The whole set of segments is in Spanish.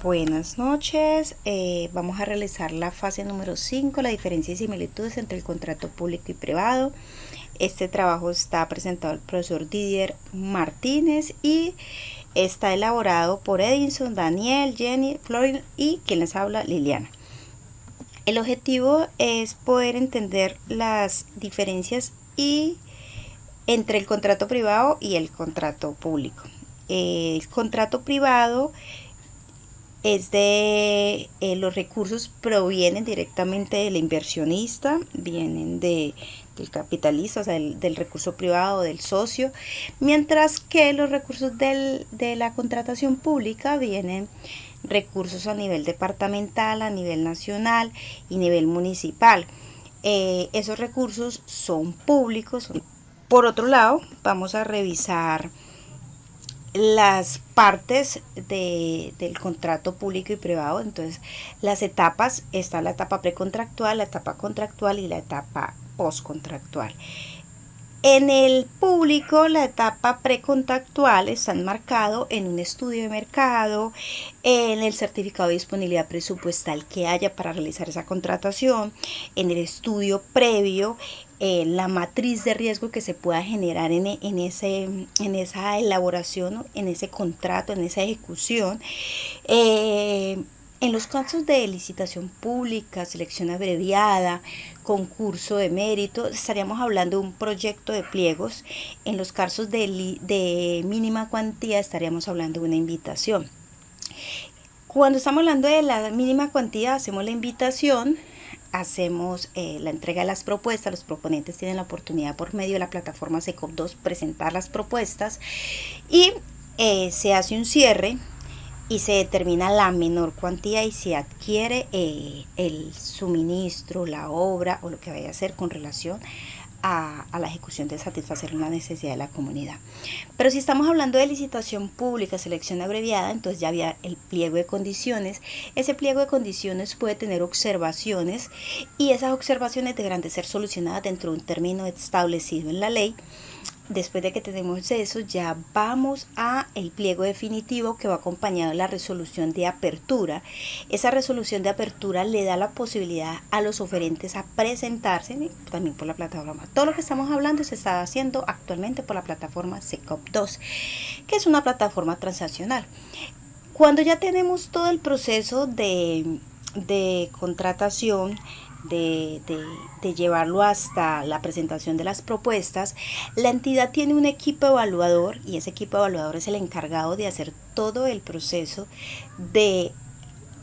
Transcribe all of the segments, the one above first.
Buenas noches, vamos a realizar la fase número 5, la diferencia y similitudes entre el contrato público y privado. Este trabajo está presentado al profesor Didier Martínez y está elaborado por Edinson, Daniel, Jenny, Florin y quien les habla, Liliana. El objetivo es poder entender las diferencias entre el contrato privado y el contrato público. El contrato privado es de los recursos provienen directamente del inversionista, vienen del capitalista, o sea, del recurso privado, del socio, mientras que los recursos de la contratación pública vienen recursos a nivel departamental, a nivel nacional y nivel municipal. Esos recursos son públicos. Por otro lado, vamos a revisar las partes del contrato público y privado. Entonces, las etapas, está la etapa precontractual, la etapa contractual y la etapa postcontractual. En el público, la etapa precontractual está enmarcado en un estudio de mercado, en el certificado de disponibilidad presupuestal que haya para realizar esa contratación, en el estudio previo, la matriz de riesgo que se pueda generar en esa elaboración, en ese contrato, en esa ejecución. En los casos de licitación pública, selección abreviada, concurso de mérito, estaríamos hablando de un proyecto de pliegos. En los casos de mínima cuantía estaríamos hablando de una invitación. Cuando estamos hablando de la mínima cuantía, hacemos la invitación, hacemos la entrega de las propuestas, los proponentes tienen la oportunidad por medio de la plataforma SECOP2 presentar las propuestas y se hace un cierre y se determina la menor cuantía y se adquiere el suministro, la obra o lo que vaya a hacer con relación a la ejecución de satisfacer una necesidad de la comunidad. Pero si estamos hablando de licitación pública, selección abreviada, entonces ya había el pliego de condiciones. Ese pliego de condiciones puede tener observaciones y esas observaciones deberán de ser solucionadas dentro de un término establecido en la ley. Después de que tenemos eso, ya vamos a el pliego definitivo que va acompañado de la resolución de apertura. Esa resolución de apertura le da la posibilidad a los oferentes a presentarse también por la plataforma. Todo lo que estamos hablando se está haciendo actualmente por la plataforma SECOP2, que es una plataforma transaccional. Cuando ya tenemos todo el proceso de contratación, de llevarlo hasta la presentación de las propuestas, la entidad tiene un equipo evaluador y ese equipo evaluador es el encargado de hacer todo el proceso de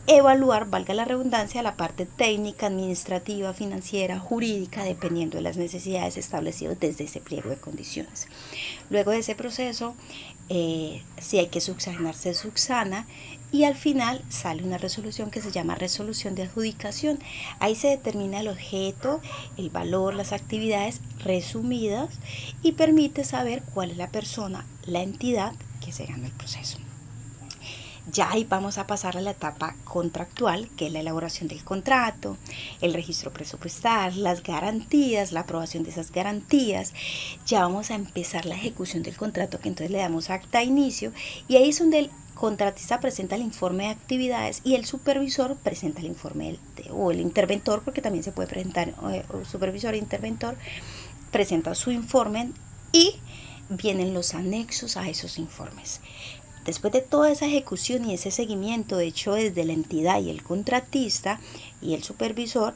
evaluar, valga la redundancia, la parte técnica, administrativa, financiera, jurídica, dependiendo de las necesidades establecidas desde ese pliego de condiciones. Luego de ese proceso, si hay que subsanar, se subsana y al final sale una resolución que se llama resolución de adjudicación. Ahí se determina el objeto, el valor, las actividades resumidas y permite saber cuál es la persona, la entidad que se gana el proceso. Ya ahí vamos a pasar a la etapa contractual, que es la elaboración del contrato, el registro presupuestal, las garantías, la aprobación de esas garantías. Ya vamos a empezar la ejecución del contrato, que entonces le damos acta a inicio, y ahí es donde el contratista presenta el informe de actividades y el supervisor presenta el informe o el interventor, porque también se puede presentar supervisor e interventor, presenta su informe y vienen los anexos a esos informes. Después de toda esa ejecución y ese seguimiento hecho desde la entidad y el contratista y el supervisor,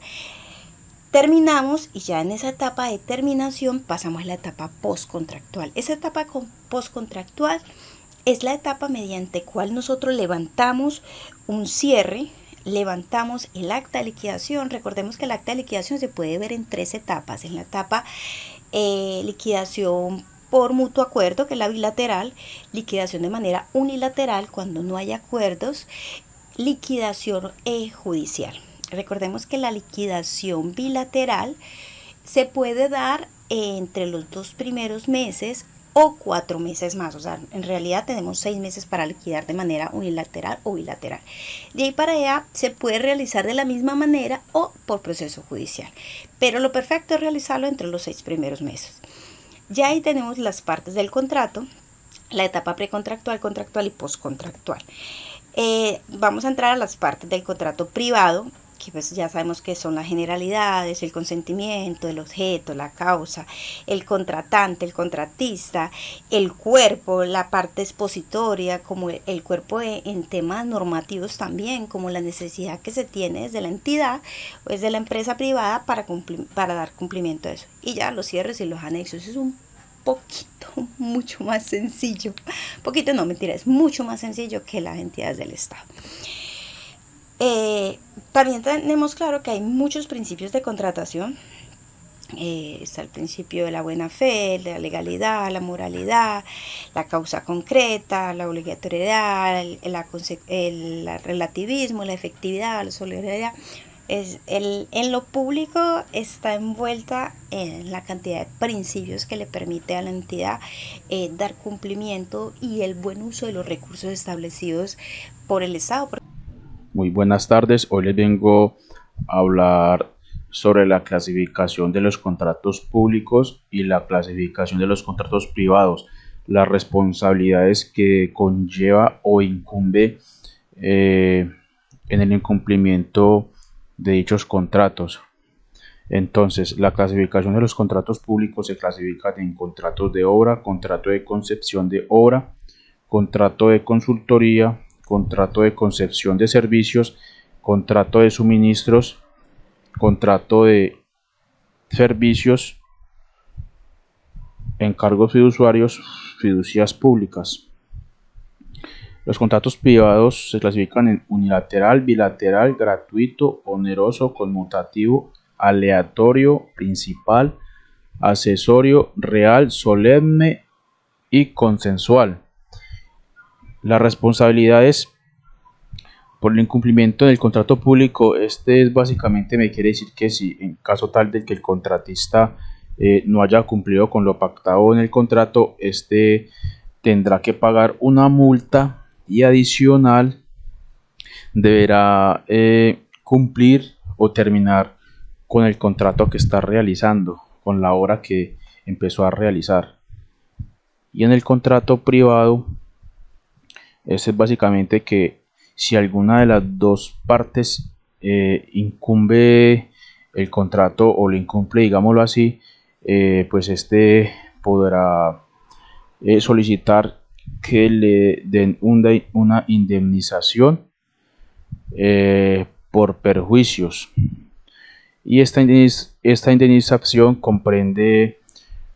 terminamos y ya en esa etapa de terminación pasamos a la etapa postcontractual. Esa etapa postcontractual es la etapa mediante cual nosotros levantamos un cierre, levantamos el acta de liquidación. Recordemos que el acta de liquidación se puede ver en 3 etapas. En la etapa liquidación por mutuo acuerdo, que es la bilateral, liquidación de manera unilateral cuando no hay acuerdos, liquidación judicial. Recordemos que la liquidación bilateral se puede dar entre los 2 primeros meses o 4 meses más, o sea, en realidad tenemos 6 meses para liquidar de manera unilateral o bilateral. De ahí para allá se puede realizar de la misma manera o por proceso judicial, pero lo perfecto es realizarlo entre los 6 primeros meses. Ya ahí tenemos las partes del contrato, la etapa precontractual, contractual y postcontractual. Vamos a entrar a las partes del contrato privado, que pues ya sabemos que son las generalidades, el consentimiento, el objeto, la causa, el contratante, el contratista, el cuerpo, la parte expositoria, como el cuerpo en temas normativos también, como la necesidad que se tiene desde la entidad o desde la empresa privada para dar cumplimiento a eso. Y ya los cierres y los anexos es un poquito, mucho más sencillo. Poquito no, mentira, es mucho más sencillo que las entidades del Estado. También tenemos claro que hay muchos principios de contratación. Está el principio de la buena fe, de la legalidad, la moralidad, la causa concreta, la obligatoriedad, el relativismo, la efectividad, la solidaridad. En lo público está envuelta en la cantidad de principios que le permite a la entidad dar cumplimiento y el buen uso de los recursos establecidos por el Estado. Muy buenas tardes, hoy les vengo a hablar sobre la clasificación de los contratos públicos y la clasificación de los contratos privados, las responsabilidades que conlleva o incumbe en el incumplimiento de dichos contratos. Entonces, la clasificación de los contratos públicos se clasifica en contratos de obra, contrato de concepción de obra, contrato de consultoría, contrato de concepción de servicios, contrato de suministros, contrato de servicios, encargos fiduciarios, fiducias públicas. Los contratos privados se clasifican en unilateral, bilateral, gratuito, oneroso, conmutativo, aleatorio, principal, accesorio, real, solemne y consensual. Las responsabilidades por el incumplimiento del contrato público, es básicamente, me quiere decir que si en caso tal de que el contratista no haya cumplido con lo pactado en el contrato, tendrá que pagar una multa y adicional deberá cumplir o terminar con el contrato que está realizando, con la obra que empezó a realizar. Y en el contrato privado, es básicamente que si alguna de las dos partes incumbe el contrato o lo incumple, digámoslo así, pues podrá solicitar que le den una indemnización por perjuicios. Y esta indemnización comprende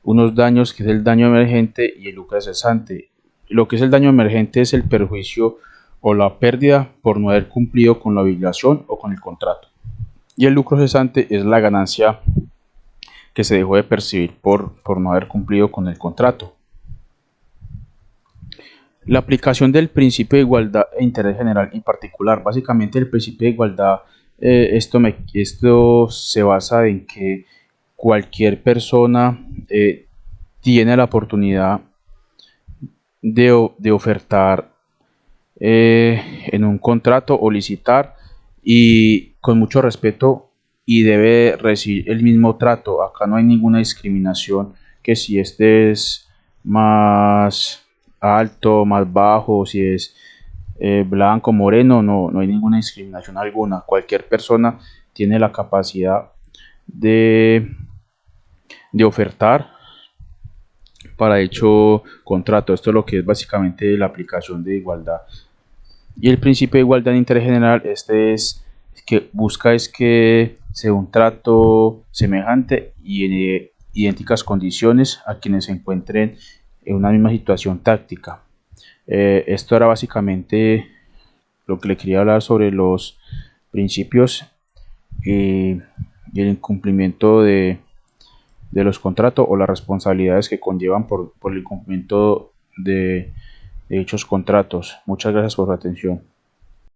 unos daños, que es el daño emergente y el lucro cesante. Lo que es el daño emergente es el perjuicio o la pérdida por no haber cumplido con la obligación o con el contrato. Y el lucro cesante es la ganancia que se dejó de percibir por no haber cumplido con el contrato. La aplicación del principio de igualdad e interés general y particular. Básicamente el principio de igualdad, esto se basa en que cualquier persona tiene la oportunidad de ofertar en un contrato o licitar, y con mucho respeto, y debe recibir el mismo trato. Acá no hay ninguna discriminación, que si es más alto, más bajo, si es blanco, moreno, no hay ninguna discriminación alguna. Cualquier persona tiene la capacidad de ofertar para dicho contrato. Esto es lo que es básicamente la aplicación de igualdad. Y el principio de igualdad de interés general, es que busca que sea un trato semejante y en idénticas condiciones a quienes se encuentren en una misma situación táctica. Esto era básicamente lo que le quería hablar sobre los principios y el incumplimiento de los contratos, o las responsabilidades que conllevan por el incumplimiento de dichos contratos. Muchas gracias por su atención.